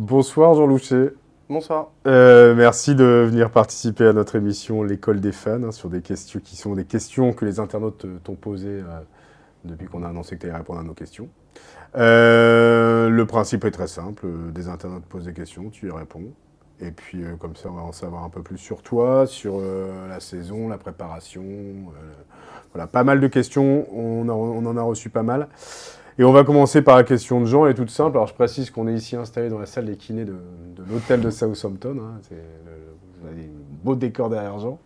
Bonsoir Jean Louchet. Bonsoir. Merci de venir participer à notre émission L'école des fans, sur des questions qui sont des questions que les internautes t'ont posées depuis qu'on a annoncé que tu allais répondre à nos questions. Le principe est très simple, des internautes posent des questions, tu y réponds. Et puis comme ça on va en savoir un peu plus sur toi, sur la saison, la préparation. Voilà, pas mal de questions, on en a reçu pas mal. Et on va commencer par la question de Jean, elle est toute simple. Alors je précise qu'on est ici installé dans la salle des kinés de l'hôtel de Southampton. Vous avez un beau décor derrière Jean.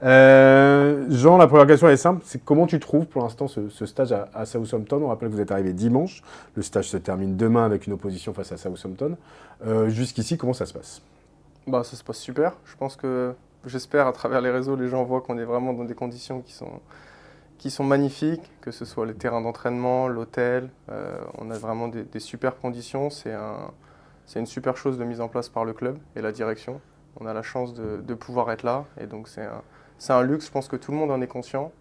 Jean, la première question elle est simple. C'est comment tu trouves pour l'instant ce stage à Southampton? On rappelle que vous êtes arrivé dimanche. Le stage se termine demain avec une opposition face à Southampton. Jusqu'ici, comment ça se passe? Bah, ça se passe super. J'espère à travers les réseaux, les gens voient qu'on est vraiment dans des conditions qui sont magnifiques, que ce soit les terrains d'entraînement, l'hôtel. On a vraiment des super conditions. C'est une super chose de mise en place par le club et la direction. On a la chance de pouvoir être là et donc c'est un luxe. Je pense que tout le monde en est conscient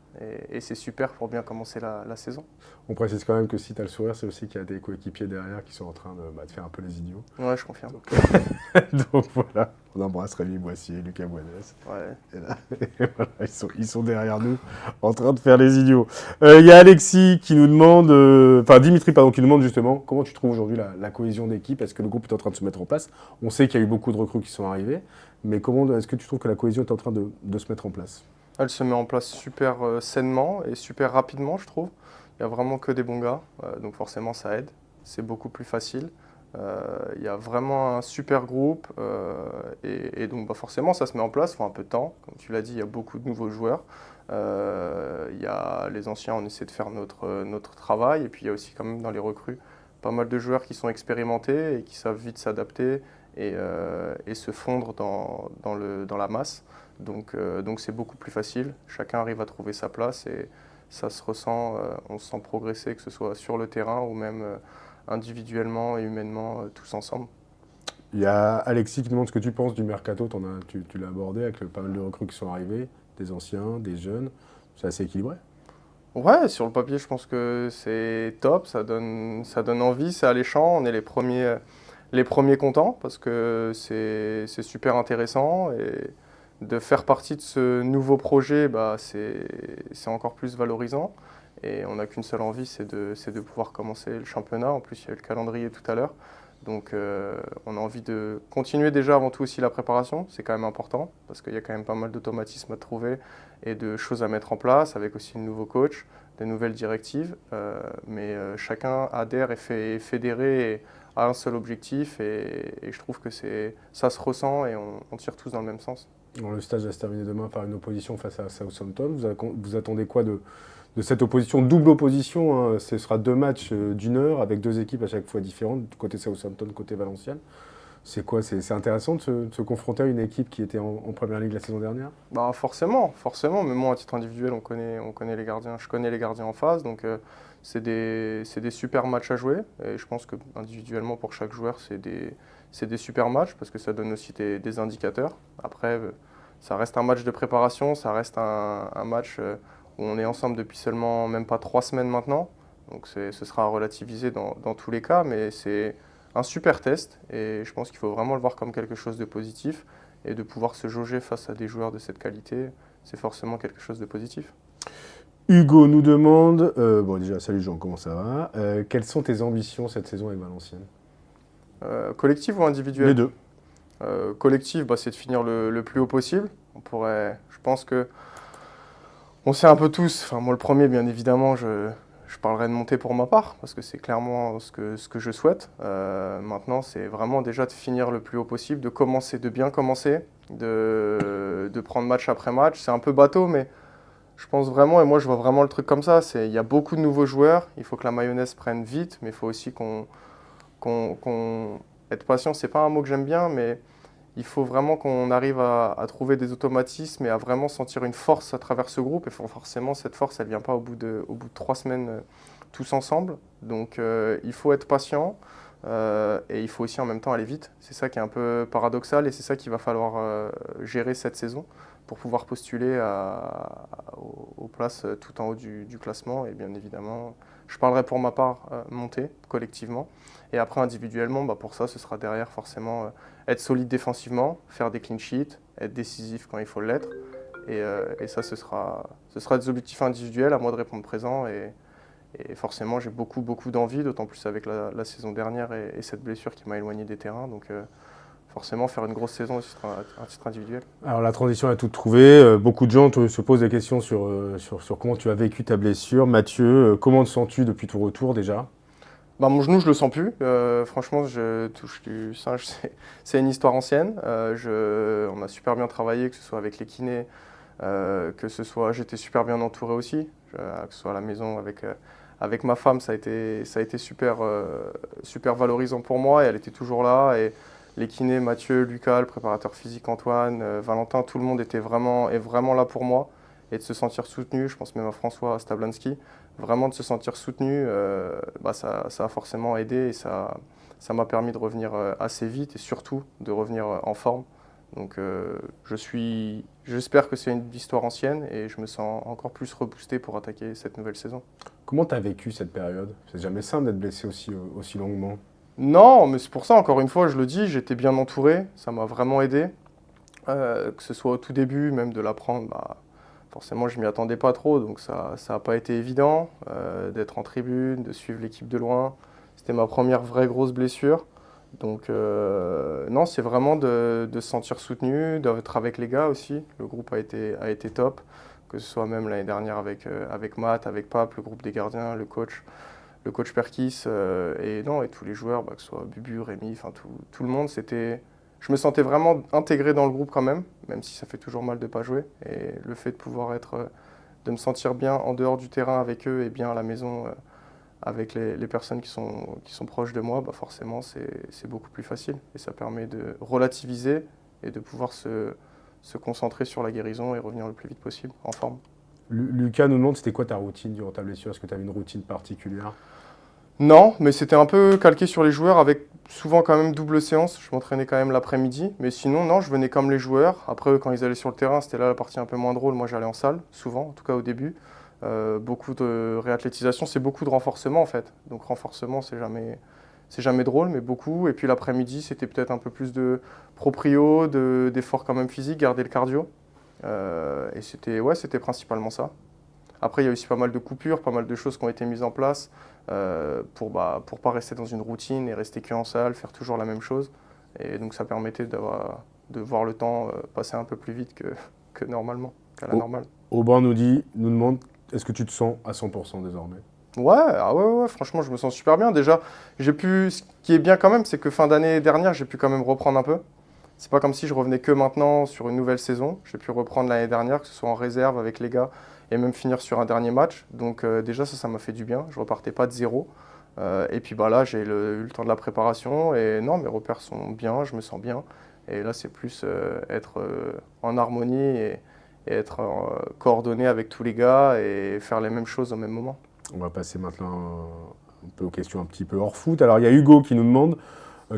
et c'est super pour bien commencer la saison. On précise quand même que si tu as le sourire, c'est aussi qu'il y a des coéquipiers derrière qui sont en train de faire un peu les idiots. Ouais, je confirme. Donc voilà, on embrasse Rémi Boissier, Lucas Boinès. Ouais. Et voilà, ils sont derrière nous en train de faire les idiots. Il y a Alexis qui nous demande, Dimitri pardon, qui nous demande justement comment tu trouves aujourd'hui la cohésion d'équipe. Est-ce que le groupe est en train de se mettre en place? On sait qu'il y a eu beaucoup de recrues qui sont arrivés, mais comment est-ce que tu trouves que la cohésion est en train de se mettre en place? Elle se met en place super sainement et super rapidement, je trouve. Il n'y a vraiment que des bons gars, donc forcément ça aide. C'est beaucoup plus facile. Il y a vraiment un super groupe et donc forcément ça se met en place, il faut un peu de temps. Comme tu l'as dit, il y a beaucoup de nouveaux joueurs. Il y a les anciens, on essaie de faire notre travail et puis il y a aussi quand même dans les recrues pas mal de joueurs qui sont expérimentés et qui savent vite s'adapter et se fondre dans la masse. Donc c'est beaucoup plus facile, chacun arrive à trouver sa place et ça se ressent, on se sent progresser, que ce soit sur le terrain ou même individuellement et humainement, tous ensemble. Il y a Alexis qui demande ce que tu penses du mercato. Tu l'as abordé avec pas mal de recrues qui sont arrivés, des anciens, des jeunes. C'est assez équilibré. Ouais, sur le papier, je pense que c'est top, ça donne envie, c'est alléchant, on est les premiers contents parce que c'est super intéressant et de faire partie de ce nouveau projet, bah, c'est encore plus valorisant. Et on n'a qu'une seule envie, c'est de pouvoir commencer le championnat. En plus, il y a eu le calendrier tout à l'heure. Donc on a envie de continuer déjà avant tout aussi la préparation, c'est quand même important parce qu'il y a quand même pas mal d'automatismes à trouver et de choses à mettre en place avec aussi le nouveau coach, des nouvelles directives. Mais chacun adhère et fait fédérer à un seul objectif et je trouve que ça se ressent et on tire tous dans le même sens. Alors, le stage va se terminer demain par une opposition face à Southampton. Vous attendez quoi de cette opposition, double opposition, hein? Ce sera 2 matchs d'une heure avec 2 équipes à chaque fois différentes, côté Southampton, côté Valenciennes. C'est quoi? C'est intéressant de se confronter à une équipe qui était en Première Ligue la saison dernière? Bah forcément, mais moi à titre individuel on connaît les gardiens, je connais les gardiens en face, donc c'est des super matchs à jouer et je pense que individuellement pour chaque joueur c'est des super matchs parce que ça donne aussi des indicateurs. Après ça reste un match de préparation, ça reste un match où on est ensemble depuis seulement même pas 3 semaines maintenant, donc ce sera à relativiser dans tous les cas, mais c'est un super test et je pense qu'il faut vraiment le voir comme quelque chose de positif. Et de pouvoir se jauger face à des joueurs de cette qualité, c'est forcément quelque chose de positif. Hugo nous demande, bon déjà, salut Jean, comment ça va? Quelles sont tes ambitions cette saison avec Valenciennes? Collectif ou individuel? Les deux. Collectif, bah, c'est de finir le plus haut possible. Je pense que on sait un peu tous, enfin moi le premier bien évidemment, je parlerai de monter pour ma part, parce que c'est clairement ce que je souhaite. Maintenant, c'est vraiment déjà de finir le plus haut possible, de bien commencer, de prendre match après match. C'est un peu bateau, mais je pense vraiment, et moi je vois vraiment le truc comme ça, il y a beaucoup de nouveaux joueurs, il faut que la mayonnaise prenne vite, mais il faut aussi être patient, c'est pas un mot que j'aime bien, mais il faut vraiment qu'on arrive à trouver des automatismes et à vraiment sentir une force à travers ce groupe. Et forcément, cette force, elle ne vient pas au bout de 3 semaines tous ensemble. Donc il faut être patient et il faut aussi en même temps aller vite. C'est ça qui est un peu paradoxal et c'est ça qu'il va falloir gérer cette saison pour pouvoir postuler aux places tout en haut du classement et bien évidemment je parlerai pour ma part, monter collectivement. Et après, individuellement, pour ça, ce sera derrière forcément être solide défensivement, faire des clean sheets, être décisif quand il faut l'être. Et ça, ce sera des objectifs individuels, à moi de répondre présent. Et forcément, j'ai beaucoup d'envie, d'autant plus avec la saison dernière et cette blessure qui m'a éloigné des terrains. Donc forcément, faire une grosse saison aussi à titre individuel. Alors la transition est toute trouvée. Beaucoup de gens se posent des questions sur comment tu as vécu ta blessure. Mathieu, comment te sens-tu depuis ton retour déjà ? Mon genou, je le sens plus. Franchement, je touche du singe. C'est une histoire ancienne. On a super bien travaillé, que ce soit avec les kinés, j'étais super bien entouré aussi, que ce soit à la maison avec ma femme, ça a été super, super valorisant pour moi et elle était toujours là. Et les kinés, Mathieu, Lucas, le préparateur physique Antoine, Valentin, tout le monde était vraiment là pour moi et de se sentir soutenu. Je pense même à François Stablanski, vraiment de se sentir soutenu, ça a forcément aidé et ça m'a permis de revenir assez vite et surtout de revenir en forme. Donc j'espère que c'est une histoire ancienne et je me sens encore plus reboosté pour attaquer cette nouvelle saison. Comment tu as vécu cette période ? C'est jamais simple d'être blessé aussi longuement. Non, mais c'est pour ça, encore une fois, je le dis, j'étais bien entouré, ça m'a vraiment aidé. Que ce soit au tout début, même de l'apprendre, forcément je m'y attendais pas trop, donc ça n'a pas été évident d'être en tribune, de suivre l'équipe de loin. C'était ma première vraie grosse blessure. Donc non, c'est vraiment de se sentir soutenu, d'être avec les gars aussi. Le groupe a été top, que ce soit même l'année dernière avec Matt, avec Pape, le groupe des gardiens, le coach Perkis et tous les joueurs, que ce soit Bubu, Rémi, tout le monde. Je me sentais vraiment intégré dans le groupe quand même si ça fait toujours mal de ne pas jouer. Et le fait de me sentir bien en dehors du terrain avec eux et bien à la maison avec les personnes qui sont proches de moi, forcément c'est beaucoup plus facile. Et ça permet de relativiser et de pouvoir se concentrer sur la guérison et revenir le plus vite possible en forme. Lucas nous demande, c'était quoi ta routine durant ta blessure ? Est-ce que tu avais une routine particulière ? Non, mais c'était un peu calqué sur les joueurs avec souvent quand même double séance. Je m'entraînais quand même l'après-midi. Mais sinon, non, je venais comme les joueurs. Après, eux, quand ils allaient sur le terrain, c'était là la partie un peu moins drôle. Moi, j'allais en salle, souvent, en tout cas au début. Beaucoup de réathlétisation, c'est beaucoup de renforcement en fait. Donc renforcement, c'est jamais drôle, mais beaucoup. Et puis l'après-midi, c'était peut-être un peu plus de proprio, d'efforts quand même physiques, garder le cardio. Et c'était principalement ça. Après, il y a aussi pas mal de coupures, pas mal de choses qui ont été mises en place pour pas rester dans une routine et rester qu'en salle, faire toujours la même chose. Et donc ça permettait de voir le temps passer un peu plus vite que normalement, qu'à la normale. Aubin nous demande, est-ce que tu te sens à 100% désormais ? Ouais, franchement, je me sens super bien. Déjà, ce qui est bien quand même, c'est que fin d'année dernière, j'ai pu quand même reprendre un peu. C'est pas comme si je revenais que maintenant sur une nouvelle saison. J'ai pu reprendre l'année dernière, que ce soit en réserve avec les gars, et même finir sur un dernier match. Donc déjà, ça m'a fait du bien. Je repartais pas de zéro. Et puis là, j'ai eu le temps de la préparation. Et non, mes repères sont bien, je me sens bien. Et là, c'est plus être en harmonie et être coordonné avec tous les gars et faire les mêmes choses au même moment. On va passer maintenant un peu aux questions un petit peu hors foot. Alors, il y a Hugo qui nous demande,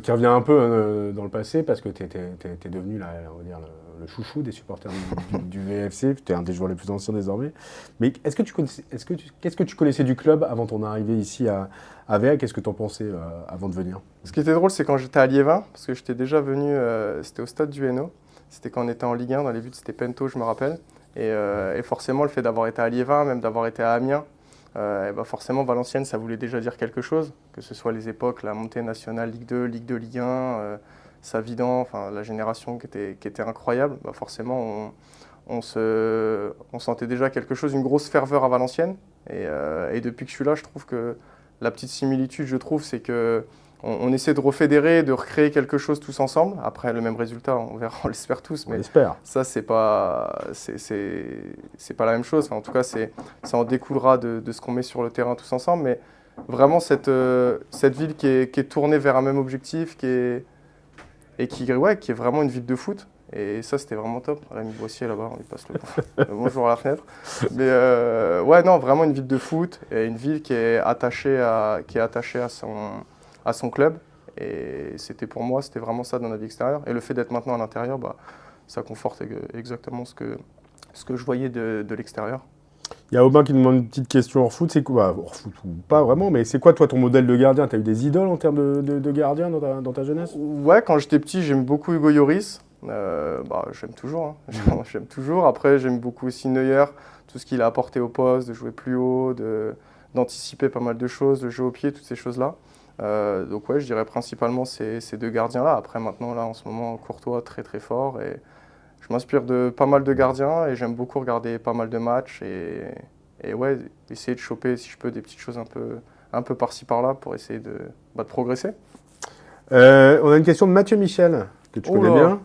qui revient un peu dans le passé, parce que tu es devenu on va dire, le chouchou des supporters du VFC. Tu es un des joueurs les plus anciens désormais. Mais qu'est-ce que tu connaissais du club avant ton arrivée ici à VA ? Qu'est-ce que tu en pensais avant de venir ? Ce qui était drôle, c'est quand j'étais à Liévin, parce que j'étais déjà venu, c'était au stade du Hainaut. C'était quand on était en Ligue 1, dans les buts, c'était Pento, je me rappelle. Et forcément, le fait d'avoir été à Liévin, même d'avoir été à Amiens, forcément, Valenciennes, ça voulait déjà dire quelque chose, que ce soit les époques, la montée nationale, Ligue 2, Ligue 1, Savidan, la génération qui était incroyable. Forcément, on sentait déjà quelque chose, une grosse ferveur à Valenciennes. Et depuis que je suis là, je trouve que la petite similitude, c'est que on essaie de refédérer, de recréer quelque chose tous ensemble. Après, le même résultat, on verra, on l'espère tous. Mais ça, c'est pas la même chose. En tout cas, ça en découlera de ce qu'on met sur le terrain tous ensemble. Mais vraiment, cette ville qui est tournée vers un même objectif, qui est vraiment une ville de foot. Et ça, c'était vraiment top. Rémi Boissier, là-bas, on lui passe le bonjour à la fenêtre. Mais vraiment une ville de foot et une ville qui est attachée à son club. Et pour moi, c'était vraiment ça dans la vie extérieure. Et le fait d'être maintenant à l'intérieur, ça conforte exactement ce que je voyais de l'extérieur. Il y a Aubin qui nous demande une petite question hors foot. C'est quoi, hors foot ou pas vraiment, mais c'est quoi toi ton modèle de gardien? Tu as eu des idoles en termes de gardien dans ta jeunesse? Ouais, quand j'étais petit, j'aime beaucoup Hugo Lloris. J'aime toujours, hein. J'aime toujours. Après, j'aime beaucoup aussi Neuer, tout ce qu'il a apporté au poste, de jouer plus haut, d'anticiper pas mal de choses, de jouer au pied, toutes ces choses-là. Donc ouais, je dirais principalement ces deux gardiens-là. Après, maintenant, là, en ce moment, Courtois, très très fort. Et je m'inspire de pas mal de gardiens et j'aime beaucoup regarder pas mal de matchs. Et ouais, essayer de choper, si je peux, des petites choses un peu par-ci par-là pour essayer de progresser. On a une question de Mathieu Michel, que tu connais bien.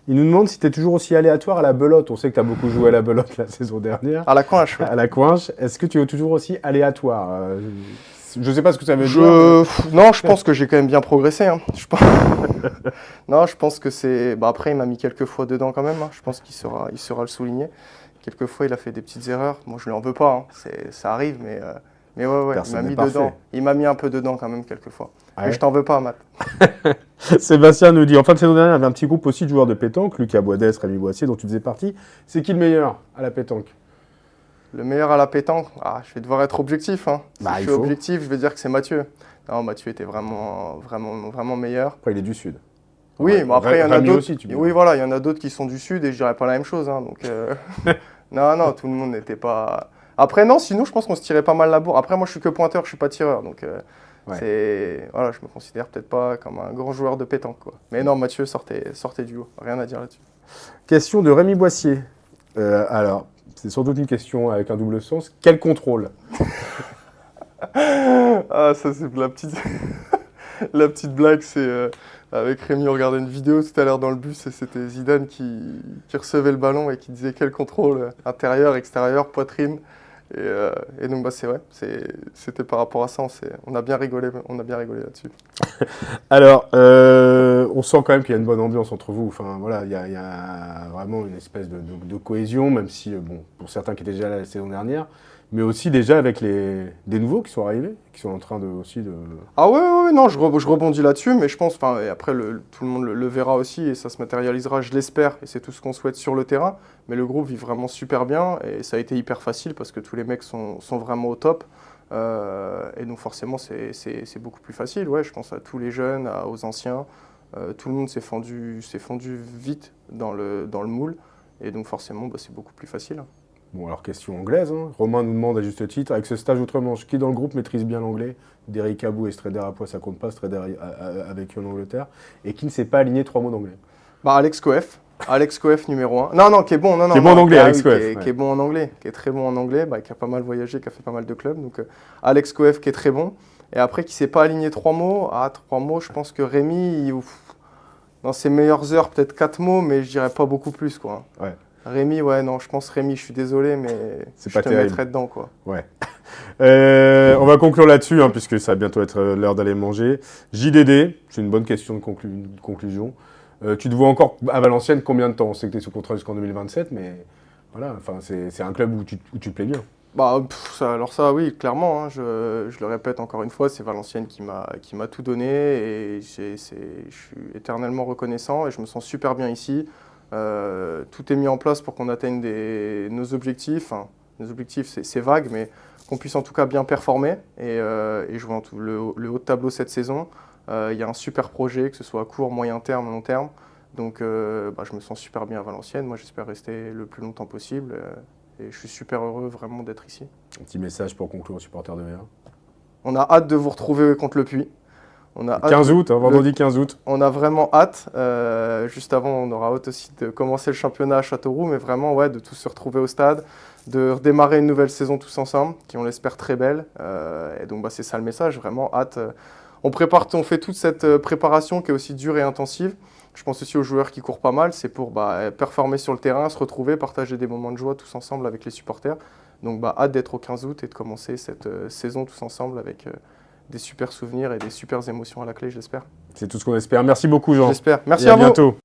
Il nous demande si tu es toujours aussi aléatoire à la belote. On sait que tu as beaucoup joué à la belote la saison dernière. À la coinche, oui. À la coinche. Est-ce que tu es toujours aussi aléatoire? Je ne sais pas ce que ça veut dire. Non, je pense que j'ai quand même bien progressé. Hein. Non, je pense que c'est... après, il m'a mis quelques fois dedans quand même. Hein. Je pense qu'il saura le souligner. Quelques fois, il a fait des petites erreurs. Moi, je ne lui en veux pas. Hein. Ça arrive, mais ouais, il m'a mis dedans. Il m'a mis un peu dedans quand même quelques fois. Mais je t'en veux pas, Matt. Sébastien nous dit, en fin de saison dernière, il y avait un petit groupe aussi de joueurs de pétanque, Lucas Boisdès, Rémi Boissier, dont tu faisais partie. C'est qui le meilleur à la pétanque? Le meilleur à la pétanque, je vais devoir être objectif. Hein. Si je suis faut. objectif, je vais dire que c'est Mathieu. Non, Mathieu était vraiment meilleur. Après, il est du Sud. Oui, mais après, il y en a d'autres. Aussi, oui, voilà, il y en a d'autres qui sont du Sud et je dirais pas la même chose. Hein, donc, non, tout le monde n'était pas. Après, non, sinon, je pense qu'on se tirait pas mal la bourre. Après, moi, je suis que pointeur, je suis pas tireur. Donc, voilà, je me considère peut-être pas comme un grand joueur de pétanque, quoi. Mais non, Mathieu sortait du lot. Rien à dire là-dessus. Question de Rémi Boissier. Alors, c'est sans doute une question avec un double sens. Quel contrôle? Ça, c'est la petite. La petite blague, c'est avec Rémi, on regardait une vidéo tout à l'heure dans le bus et c'était Zidane qui recevait le ballon et qui disait quel contrôle intérieur, extérieur, poitrine. Et donc c'est vrai, c'était par rapport à ça, on a bien rigolé là-dessus. Alors, on sent quand même qu'il y a une bonne ambiance entre vous. Enfin voilà, il y a vraiment une espèce de cohésion, même si pour certains qui étaient déjà là la saison dernière. Mais aussi déjà avec des nouveaux qui sont arrivés, qui sont en train aussi de... Ah ouais, non, je rebondis là-dessus, mais je pense, et après tout le monde le verra aussi et ça se matérialisera, je l'espère, et c'est tout ce qu'on souhaite sur le terrain. Mais le groupe vit vraiment super bien et ça a été hyper facile parce que tous les mecs sont vraiment au top. Et donc forcément, c'est beaucoup plus facile. Ouais, je pense à tous les jeunes, aux anciens. Tout le monde s'est fondu vite dans le moule. Et donc forcément, c'est beaucoup plus facile. Bon, alors question anglaise. Hein. Romain nous demande à juste titre, avec ce stage outre-Manche, qui dans le groupe maîtrise bien l'anglais? Derrick Abou et Strader Apois, ça compte pas, Strader avec eux en Angleterre. Et qui ne sait pas aligner 3 mots d'anglais? Alex Coef. Alex Coef numéro 1. Non, qui est bon. Qui est bon en anglais, Alex Coef. Qui est bon en anglais, qui est très bon en anglais, qui a pas mal voyagé, qui a fait pas mal de clubs. Donc Alex Coef qui est très bon. Et après, qui ne sait pas aligner 3 mots. 3 mots, je pense que Rémi, dans ses meilleures heures, peut-être 4 mots, mais je dirais pas beaucoup plus, quoi. Ouais. Rémi, je pense Rémi, je suis désolé, mais je te mettrai dedans, quoi. Ouais. On va conclure là-dessus, hein, puisque ça va bientôt être l'heure d'aller manger. JDD, c'est une bonne question de conclusion. Tu te vois encore à Valenciennes combien de temps? On sait que tu es sous contrat jusqu'en 2027, mais voilà, c'est un club où tu te plais bien. Alors ça, oui, clairement. Hein, je le répète encore une fois, c'est Valenciennes qui m'a tout donné et je suis éternellement reconnaissant et je me sens super bien ici. Tout est mis en place pour qu'on atteigne nos objectifs. Enfin, nos objectifs, c'est vague, mais qu'on puisse en tout cas bien performer et jouer le haut de tableau cette saison. Il y a un super projet, que ce soit à court, moyen terme, long terme. Donc je me sens super bien à Valenciennes. Moi, j'espère rester le plus longtemps possible. Et je suis super heureux vraiment d'être ici. Un petit message pour conclure aux supporters de VA. On a hâte de vous retrouver contre le Puy. On a 15 août, vendredi 15 août. On a vraiment hâte. Juste avant, on aura hâte aussi de commencer le championnat à Châteauroux, mais vraiment de tous se retrouver au stade, de redémarrer une nouvelle saison tous ensemble, qui on l'espère très belle. Et donc c'est ça le message, vraiment hâte. On fait toute cette préparation qui est aussi dure et intensive. Je pense aussi aux joueurs qui courent pas mal, c'est pour performer sur le terrain, se retrouver, partager des moments de joie tous ensemble avec les supporters. Donc hâte d'être au 15 août et de commencer cette saison tous ensemble avec des super souvenirs et des super émotions à la clé, j'espère. C'est tout ce qu'on espère. Merci beaucoup, Jean. J'espère. Merci à vous. Bientôt.